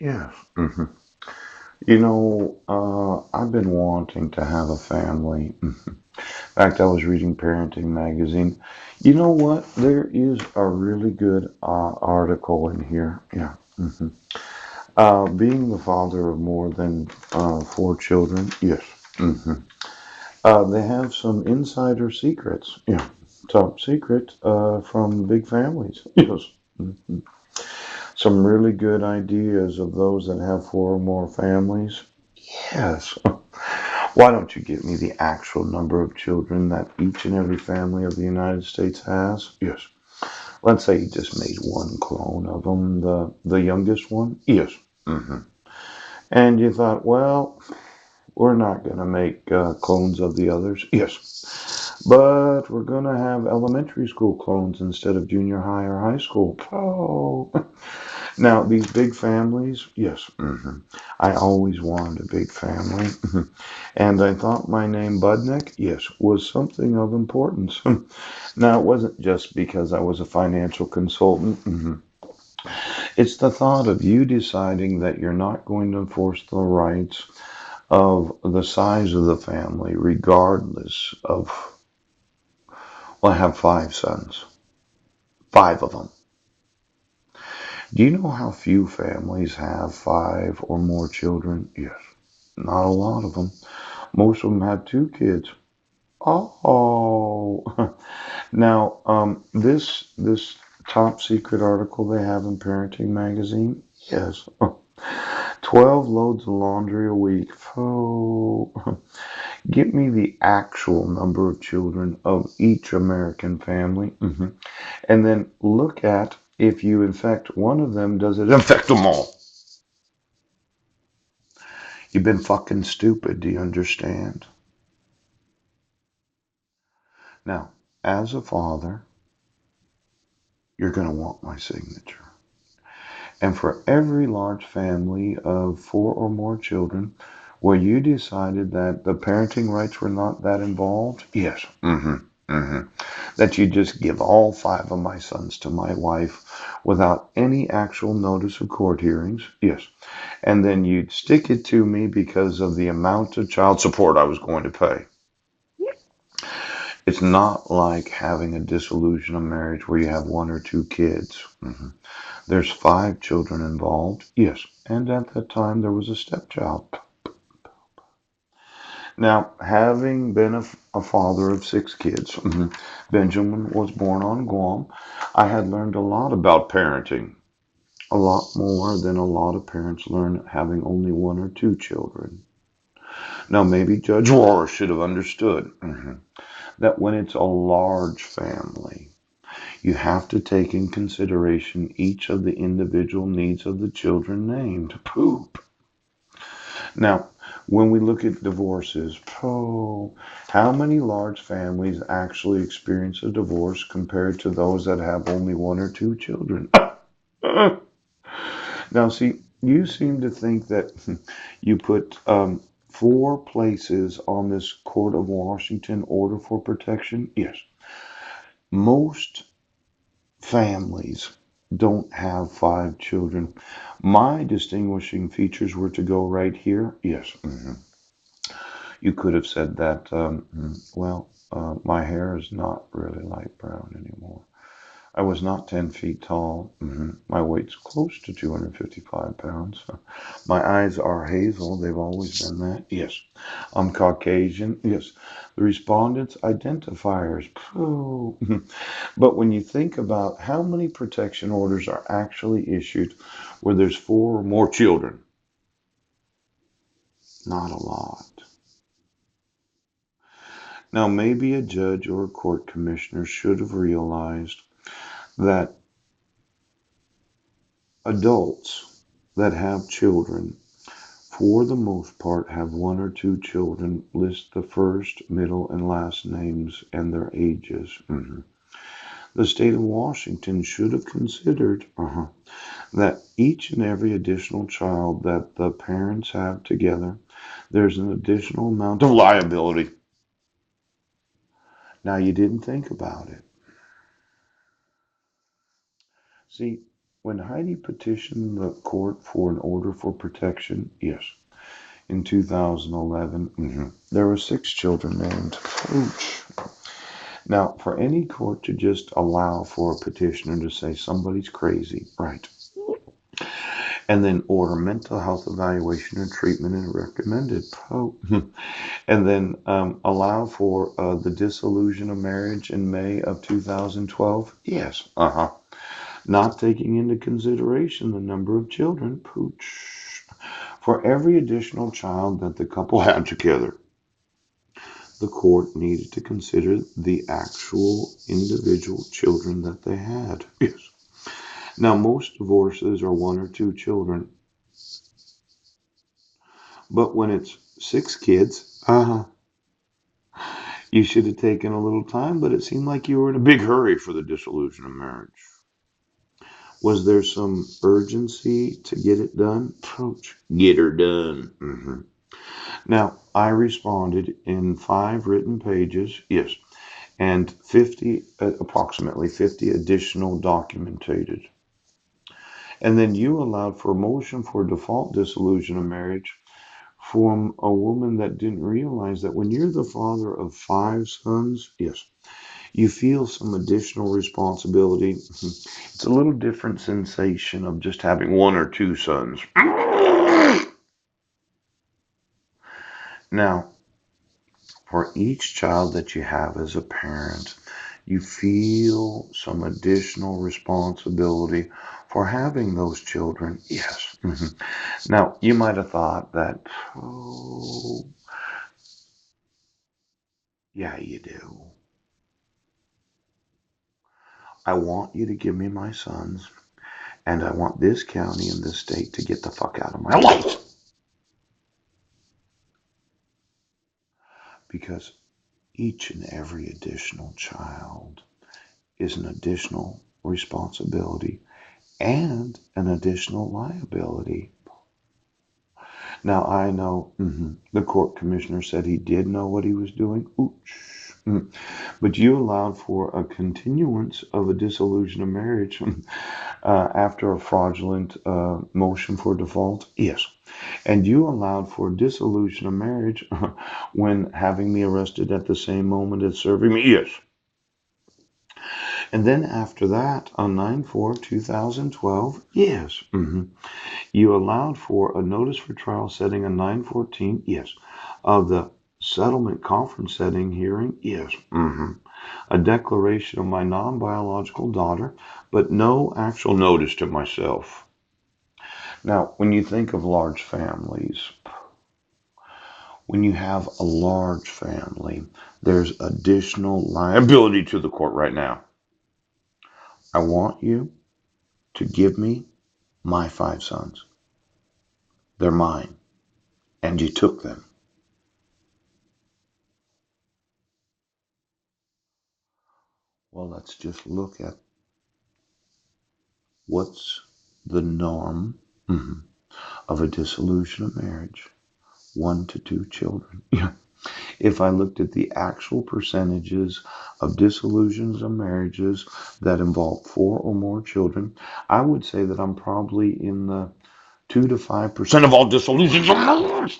Yes. I've been wanting to have a family. In fact, I was reading Parenting Magazine. You know what? There is a really good article in here. Yeah. Being the father of more than four children. Yes. hmm they have some insider secrets. Yeah. Top secret from big families. Yes. Mhm. Some really good ideas of those that have four or more families. Yes. Why don't you give me the actual number of children that each and every family of the United States has? Yes. Let's say you just made one clone of them, the youngest one. Yes. hmm And you thought, well, we're not going to make clones of the others. Yes. But we're going to have elementary school clones instead of junior high or high school. Oh. Now, these big families, yes, I always wanted a big family. And I thought my name, Budnick, yes, was something of importance. Now, it wasn't just because I was a financial consultant. It's the thought of you deciding that you're not going to enforce the rights of the size of the family, regardless of, well, I have five sons, five of them. Do you know how few families have five or more children? Yes. Not a lot of them. Most of them have two kids. Oh, now this top secret article they have in Parenting Magazine. Yes, 12 loads of laundry a week. Oh, get me the actual number of children of each American family, and then look at if you infect one of them, does it infect them all? You've been fucking stupid. Do you understand? Now, as a father, you're going to want my signature. And for every large family of four or more children where you decided that the parenting rights were not that involved, yes, that you just give all five of my sons to my wife without any actual notice of court hearings, yes. And then you'd stick it to me because of the amount of child support I was going to pay. It's not like having a dissolution of marriage where you have one or two kids. There's five children involved, yes, and at that time there was a stepchild. Now, having been a father of six kids, Benjamin was born on Guam. I had learned a lot about parenting, a lot more than a lot of parents learn having only one or two children. Now, maybe Judge Rohr should have understood that when it's a large family, you have to take in consideration each of the individual needs of the children named. Poop. Now, when we look at divorces, oh, how many large families actually experience a divorce compared to those that have only one or two children? Now, see, you seem to think that you put four places on this Court of Washington order for protection. Yes, most families don't have five children. My distinguishing features were to go right here. Yes. You could have said that, well, my hair is not really light brown anymore. I was not 10 feet tall. My weight's close to 255 pounds. My eyes are hazel. They've always been that. Yes. I'm Caucasian. Yes. The respondents' identifiers. Pooh. But when you think about how many protection orders are actually issued where there's four or more children, not a lot. Now, maybe a judge or a court commissioner should have realized that adults that have children, for the most part, have one or two children, list the first, middle, and last names and their ages. The state of Washington should have considered that each and every additional child that the parents have together, there's an additional amount of liability. Now, you didn't think about it. See, When Heidi petitioned the court for an order for protection, yes, in 2011, there were 6 children named. Ouch. Now, for any court to just allow for a petitioner to say somebody's crazy, right, and then order mental health evaluation and treatment and recommended, and then allow for the dissolution of marriage in May of 2012, yes, not taking into consideration the number of children, pooch, for every additional child that the couple had together. The court needed to consider the actual individual children that they had. Yes. Now, most divorces are 1 or 2 children, but when it's 6 kids, you should have taken a little time, but it seemed like you were in a big hurry for the dissolution of marriage. Was there some urgency to get it done? Approach. Get her done. Now, I responded in 5 written pages, yes, and approximately 50 additional documented. And then you allowed for a motion for default dissolution of marriage from a woman that didn't realize that when you're the father of 5 sons, yes, you feel some additional responsibility. It's a little different sensation of just having 1 or 2 sons. Now, for each child that you have as a parent, you feel some additional responsibility for having those children. Yes. Now, you might have thought that, oh, yeah, you do. I want you to give me my sons, and I want this county and this state to get the fuck out of my life. Because each and every additional child is an additional responsibility and an additional liability. Now, I know the court commissioner said he did know what he was doing. But you allowed for a continuance of a dissolution of marriage after a fraudulent motion for default. Yes. And you allowed for dissolution of marriage when having me arrested at the same moment as serving me. Yes. And then after that, on 9/4/2012, yes, you allowed for a notice for trial setting on 9/14, yes, of the settlement conference setting hearing, yes, a declaration of my non-biological daughter, but no actual notice to myself. Now, when you think of large families, when you have a large family, there's additional liability to the court right now. I want you to give me my 5 sons. They're mine, and you took them. Well, let's just look at what's the norm of a dissolution of marriage. 1 to 2 children. If I looked at the actual percentages of dissolutions of marriages that involve 4 or more children, I would say that I'm probably in the 2 to 5% of all dissolutions of marriage.